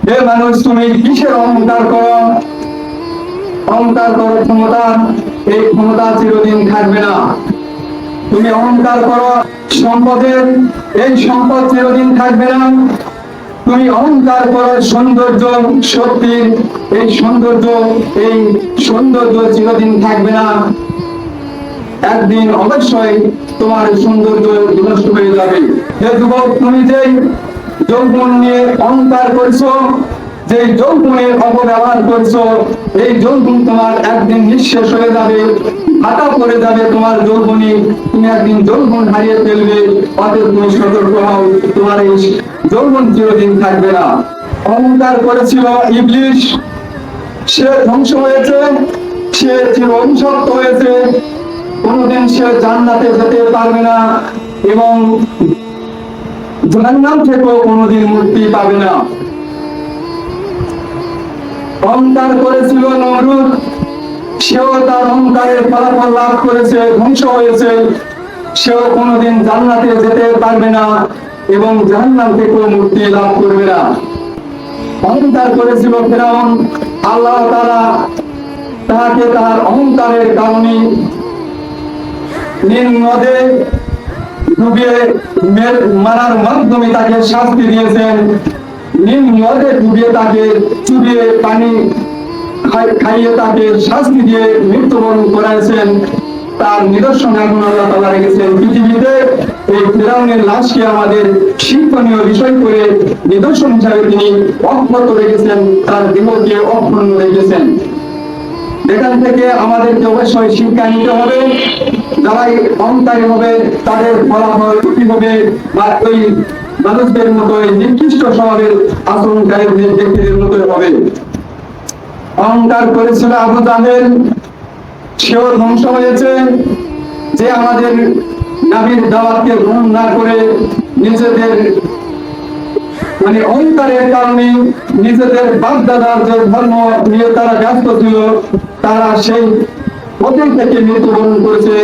হে মানুষ, তুমি কিসের অহংকার করো? অহংকার করো ক্ষমতা, এই ক্ষমতা চিরদিন থাকবে না। তুমি অহংকার করো সম্পদের, এই সম্পদ চিরদিন থাকবে না। তুমি অহংকার করো সৌন্দর্য, শক্তির, এই সৌন্দর্য চিরদিন থাকবে না। একদিন অবশ্যই তোমার সৌন্দর্য বিনষ্ট হয়ে যাবে। হে যুবক, তুমি যেই যৌবন নিয়ে অহংকার করছো, যে যৌবনের অপব্যবহার করছো, এই যৌবন তোমার একদিন নিঃশেষ হয়ে যাবে, ফাটা পড়ে যাবে তোমার যৌবনী। তুমি একদিন যৌবন হারিয়ে ফেলবে। অতএব তুমি সতর্ক হও, তোমার এই যৌবন চিরদিন থাকবে না। অহংকার করেছিল ইবলিশ, সে ধ্বংস হয়েছে, সে চির অভিশপ্ত হয়েছে। কোনদিন সে জান্নাতে যেতে পারবে না এবং জাহান্নাম থেকেও কোনদিন মুক্তি পাবে না। অহংকার করেছিল নমরুদ, সেও তার অহংকারের ফলাফল লাভ করেছে, ধ্বংস হয়েছে। সেও কোনদিন জান্নাতে যেতে পারবে না এবং জাহান্নাম থেকেও মুক্তি লাভ করবে না। অহংকার করেছিল ফিরআউন, আল্লাহ তাআলা তাহাকে তার অহংকারের কারণে নীল নদে ডুবিয়ে মারার মাধ্যমে তাকে শাস্তি দিয়েছেন। নীল নদে ডুবিয়ে তাকে চুবিয়ে পানি খাইয়ে তাকে শাস্তি দিয়ে মৃত্যুবরণ করাইছেন। তার নিদর্শন এখন আল্লাহ তাআলা রেখেছেন পৃথিবীতে। এই ফিরআউনের লাশকে আমাদের শিক্ষণীয় বিষয় করে নিদর্শন হিসাবে তিনি অক্ষত রেখেছেন, তার দেহকে অক্ষুণ্ণ রেখেছেন। এখান থেকে আমাদেরকে অবশ্যই শিক্ষা নিতে হবে। যারা অহংকারী হবে তাদের ফলাফল কি হবে, বা ওই মানুষদের মতো নিকৃষ্ট স্বভাবের আচরণকারী ব্যক্তিদের মতো হবে। অহংকার করেছিল আবু জাহেল, সেও ধ্বংস হয়েছে। যে আমাদের নবীর দাওয়াতকে গ্রহণ না করে নিজেদের অহংকারের কারণে নিজেদের বাপ দাদার যে ধর্ম নিয়ে তারা ব্যস্ত ছিল, তারা সেই পথে থেকে মৃত্যুবরণ করেছে।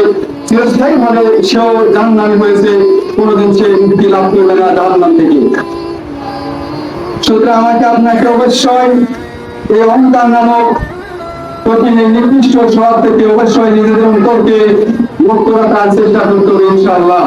চিরস্থায়ী ভাবে সেও জাহান্নামী হয়েছে, কোনোদিন সে মুক্তি লাভ করবে না জাহান্নাম থেকে। সুতরাং আমাকে আপনাকে অবশ্যই এই অহংকার নামক কঠিন নির্দিষ্ট স্বভাব থেকে অবশ্যই নিজেদের অন্তরকে মুক্ত রাখার চেষ্টা করতে হবে ইনশাআল্লাহ।